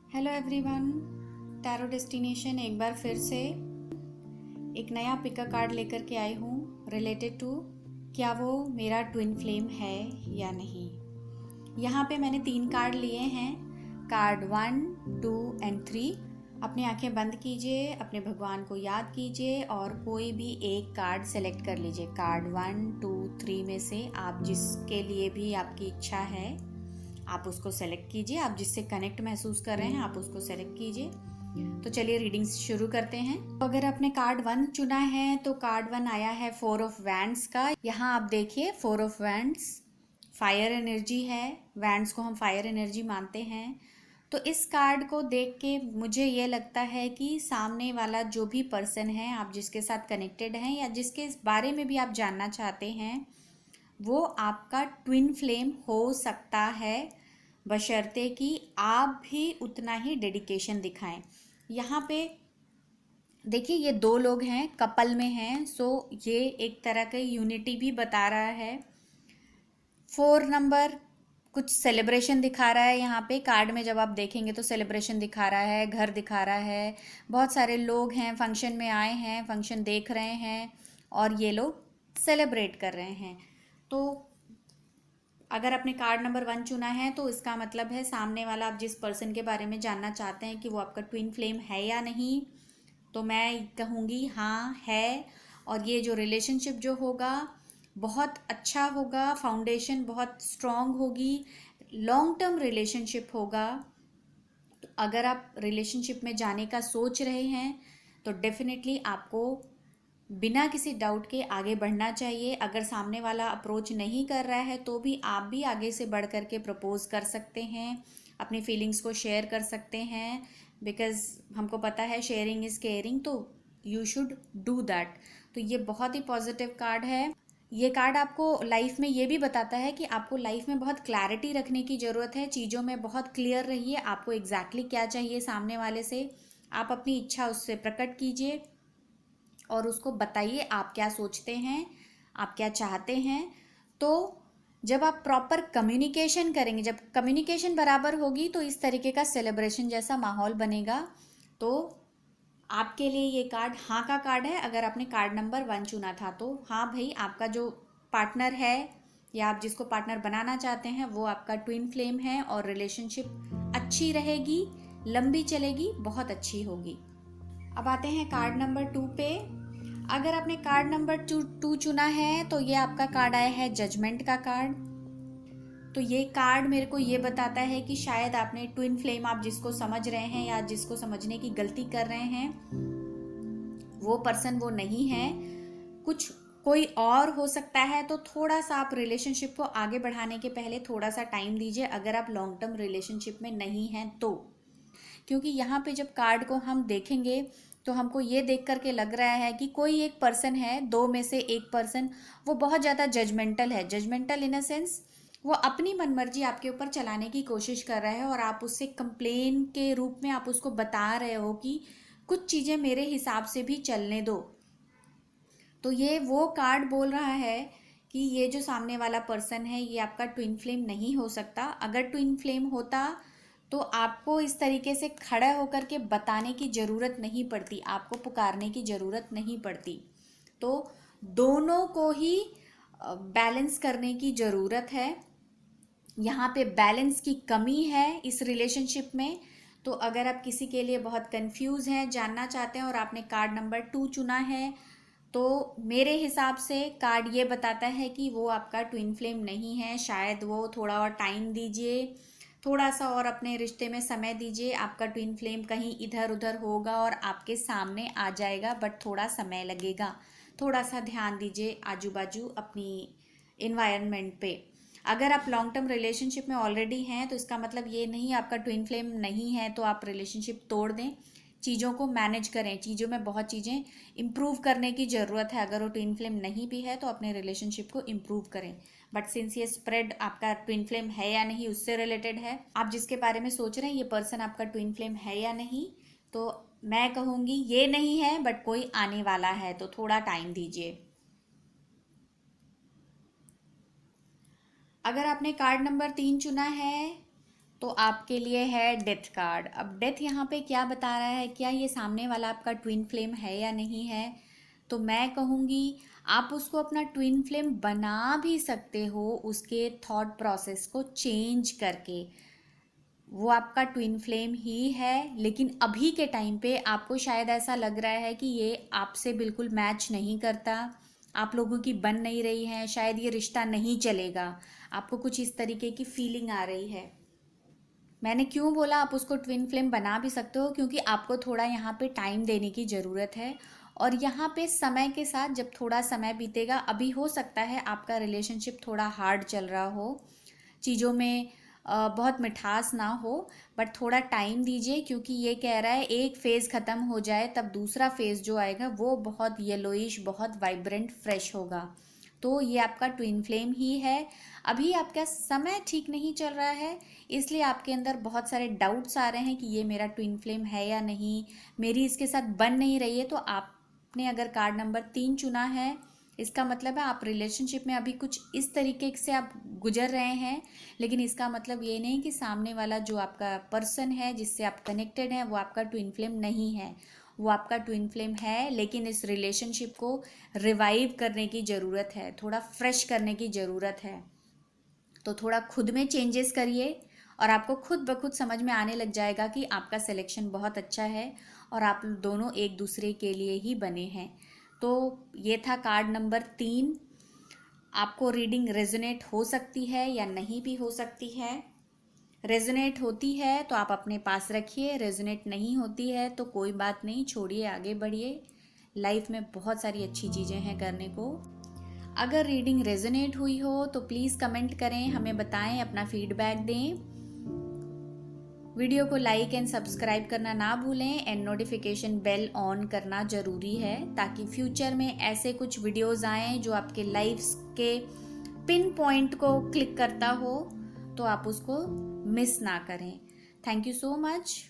Hello everyone, tarot destination एक बार फिर से एक नया पिका कार्ड लेकर के आई हूँ रिलेटेड टू क्या वो मेरा ट्विन फ्लेम है या नहीं। यहाँ पे मैंने 3 कार्ड लिए हैं, कार्ड 1, 2 एंड 3। अपनी आंखें बंद कीजिए, अपने भगवान को याद कीजिए और कोई भी एक कार्ड सेलेक्ट कर लीजिए। कार्ड 1, 2, 3 में से आप जिसके लिए भी आपकी इच्छा है आप उसको सेलेक्ट कीजिए। आप जिससे कनेक्ट महसूस कर रहे हैं आप उसको सेलेक्ट कीजिए। तो चलिए रीडिंग्स शुरू करते हैं। तो अगर आपने कार्ड 1 चुना है तो कार्ड 1 आया है 4 ऑफ वैंड्स का। यहाँ आप देखिए 4 ऑफ वैंड्स फायर एनर्जी है। वैंड्स को हम फायर एनर्जी मानते हैं। तो इस कार्ड को देख के मुझे ये लगता है कि सामने वाला जो भी पर्सन है, आप जिसके साथ कनेक्टेड हैं या जिसके बारे में भी आप जानना चाहते हैं, वो आपका ट्विन फ्लेम हो सकता है, बशर्ते कि आप भी उतना ही डेडिकेशन दिखाएं। यहाँ पे देखिए ये 2 लोग हैं, कपल में हैं, सो ये एक तरह का यूनिटी भी बता रहा है। 4 नंबर कुछ सेलिब्रेशन दिखा रहा है। यहाँ पे कार्ड में जब आप देखेंगे तो सेलिब्रेशन दिखा रहा है, घर दिखा रहा है, बहुत सारे लोग हैं, फंक्शन में आए हैं, फंक्शन देख रहे हैं और ये लोग सेलिब्रेट कर रहे हैं। तो अगर आपने कार्ड नंबर 1 चुना है तो इसका मतलब है सामने वाला, आप जिस पर्सन के बारे में जानना चाहते हैं कि वो आपका ट्विन फ्लेम है या नहीं, तो मैं कहूँगी हाँ है। और ये जो रिलेशनशिप जो होगा बहुत अच्छा होगा, फाउंडेशन बहुत स्ट्रॉन्ग होगी, लॉन्ग टर्म रिलेशनशिप होगा। तो अगर आप रिलेशनशिप में जाने का सोच रहे हैं तो डेफिनेटली आपको बिना किसी डाउट के आगे बढ़ना चाहिए। अगर सामने वाला अप्रोच नहीं कर रहा है तो भी आप भी आगे से बढ़ कर के प्रपोज कर सकते हैं, अपनी फीलिंग्स को शेयर कर सकते हैं, बिकॉज हमको पता है शेयरिंग इज़ केयरिंग, तो यू शुड डू दैट। तो ये बहुत ही पॉजिटिव कार्ड है। ये कार्ड आपको लाइफ में ये भी बताता है कि आपको लाइफ में बहुत क्लैरिटी रखने की ज़रूरत है, चीज़ों में बहुत क्लियर रहिए, आपको एग्जैक्टली क्या चाहिए सामने वाले से। आप अपनी इच्छा उससे प्रकट कीजिए और उसको बताइए आप क्या सोचते हैं, आप क्या चाहते हैं। तो जब आप प्रॉपर कम्युनिकेशन करेंगे, जब कम्युनिकेशन बराबर होगी तो इस तरीके का सेलिब्रेशन जैसा माहौल बनेगा। तो आपके लिए ये कार्ड हाँ का कार्ड है। अगर आपने कार्ड नंबर 1 चुना था तो हाँ भाई, आपका जो पार्टनर है या आप जिसको पार्टनर बनाना चाहते हैं वो आपका ट्विन फ्लेम है और रिलेशनशिप अच्छी रहेगी, लंबी चलेगी, बहुत अच्छी होगी। अब आते हैं कार्ड नंबर 2 पे। अगर आपने कार्ड नंबर 2 चुना है तो ये आपका कार्ड आया है जजमेंट का कार्ड। तो ये कार्ड मेरे को ये बताता है कि शायद आपने ट्विन फ्लेम, आप जिसको समझ रहे हैं या जिसको समझने की गलती कर रहे हैं, वो पर्सन वो नहीं है, कुछ कोई और हो सकता है। तो थोड़ा सा आप रिलेशनशिप को आगे बढ़ाने के पहले थोड़ा सा टाइम दीजिए, अगर आप लॉन्ग टर्म रिलेशनशिप में नहीं हैं तो। क्योंकि यहाँ पे जब कार्ड को हम देखेंगे तो हमको ये देख करके लग रहा है कि कोई एक पर्सन है, 2 में से एक पर्सन वो बहुत ज़्यादा जजमेंटल है। जजमेंटल इन अ सेंस वो अपनी मनमर्जी आपके ऊपर चलाने की कोशिश कर रहा है और आप उससे कंप्लेन के रूप में आप उसको बता रहे हो कि कुछ चीज़ें मेरे हिसाब से भी चलने दो। तो ये वो कार्ड बोल रहा है कि ये जो सामने वाला पर्सन है ये आपका ट्विन फ्लेम नहीं हो सकता। अगर ट्विन फ्लेम होता तो आपको इस तरीके से खड़ा होकर के बताने की ज़रूरत नहीं पड़ती, आपको पुकारने की ज़रूरत नहीं पड़ती। तो दोनों को ही बैलेंस करने की ज़रूरत है। यहाँ पे बैलेंस की कमी है इस रिलेशनशिप में। तो अगर आप किसी के लिए बहुत कंफ्यूज हैं, जानना चाहते हैं और आपने कार्ड नंबर 2 चुना है, तो मेरे हिसाब से कार्ड ये बताता है कि वो आपका ट्विन फ्लेम नहीं है। शायद वो थोड़ा और टाइम दीजिए, थोड़ा सा और अपने रिश्ते में समय दीजिए। आपका ट्विन फ्लेम कहीं इधर उधर होगा और आपके सामने आ जाएगा, बट थोड़ा समय लगेगा। थोड़ा सा ध्यान दीजिए आजू बाजू अपनी इन्वायरमेंट पे। अगर आप लॉन्ग टर्म रिलेशनशिप में ऑलरेडी हैं तो इसका मतलब ये नहीं आपका ट्विन फ्लेम नहीं है तो आप रिलेशनशिप तोड़ दें। चीज़ों को मैनेज करें, चीज़ों में बहुत चीज़ें इम्प्रूव करने की ज़रूरत है। अगर वो ट्विन फ्लेम नहीं भी है तो अपने रिलेशनशिप को इम्प्रूव करें। बट सिंस ये स्प्रेड आपका ट्विन फ्लेम है या नहीं उससे रिलेटेड है, आप जिसके बारे में सोच रहे हैं ये पर्सन आपका ट्विन फ्लेम है या नहीं, तो मैं कहूँगी ये नहीं है, बट कोई आने वाला है, तो थोड़ा टाइम दीजिए। अगर आपने कार्ड नंबर 3 चुना है तो आपके लिए है डेथ कार्ड। अब डेथ यहाँ पे क्या बता रहा है, क्या ये सामने वाला आपका ट्विन फ्लेम है या नहीं है? तो मैं कहूँगी आप उसको अपना ट्विन फ्लेम बना भी सकते हो, उसके थॉट प्रोसेस को चेंज करके। वो आपका ट्विन फ्लेम ही है, लेकिन अभी के टाइम पे आपको शायद ऐसा लग रहा है कि ये आपसे बिल्कुल मैच नहीं करता, आप लोगों की बन नहीं रही है, शायद ये रिश्ता नहीं चलेगा। आपको कुछ इस तरीके की फीलिंग आ रही है। मैंने क्यों बोला आप उसको ट्विन फ्लेम बना भी सकते हो, क्योंकि आपको थोड़ा यहाँ पे टाइम देने की ज़रूरत है। और यहाँ पे समय के साथ जब थोड़ा समय बीतेगा, अभी हो सकता है आपका रिलेशनशिप थोड़ा हार्ड चल रहा हो, चीज़ों में बहुत मिठास ना हो, बट थोड़ा टाइम दीजिए, क्योंकि ये कह रहा है एक फ़ेज़ ख़त्म हो जाए तब दूसरा फ़ेज़ जो आएगा वो बहुत येलोइश, बहुत वाइब्रेंट, फ्रेश होगा। तो ये आपका ट्विन फ्लेम ही है। अभी आपका समय ठीक नहीं चल रहा है, इसलिए आपके अंदर बहुत सारे डाउट्स आ रहे हैं कि ये मेरा ट्विन फ्लेम है या नहीं, मेरी इसके साथ बन नहीं रही है। तो आपने अगर कार्ड नंबर 3 चुना है, इसका मतलब है आप रिलेशनशिप में अभी कुछ इस तरीके से आप गुजर रहे हैं, लेकिन इसका मतलब ये नहीं कि सामने वाला जो आपका पर्सन है जिससे आप कनेक्टेड हैं वो आपका ट्विन फ्लेम नहीं है। वो आपका ट्विन फ्लेम है, लेकिन इस रिलेशनशिप को रिवाइव करने की ज़रूरत है, थोड़ा फ्रेश करने की ज़रूरत है। तो थोड़ा खुद में चेंजेस करिए और आपको खुद ब खुद समझ में आने लग जाएगा कि आपका सिलेक्शन बहुत अच्छा है और आप दोनों एक दूसरे के लिए ही बने हैं। तो ये था कार्ड नंबर 3। आपको रीडिंग रेजोनेट हो सकती है या नहीं भी हो सकती है। रेजोनेट होती है तो आप अपने पास रखिए, रेजोनेट नहीं होती है तो कोई बात नहीं, छोड़िए, आगे बढ़िए। लाइफ में बहुत सारी अच्छी चीज़ें हैं करने को। अगर रीडिंग रेजोनेट हुई हो तो प्लीज़ कमेंट करें, हमें बताएं, अपना फीडबैक दें। वीडियो को लाइक एंड सब्सक्राइब करना ना भूलें एंड नोटिफिकेशन बेल ऑन करना ज़रूरी है, ताकि फ्यूचर में ऐसे कुछ वीडियोस आएँ जो आपके लाइफ के पिन पॉइंट को क्लिक करता हो, तो आप उसको मिस ना करें। Thank you so much.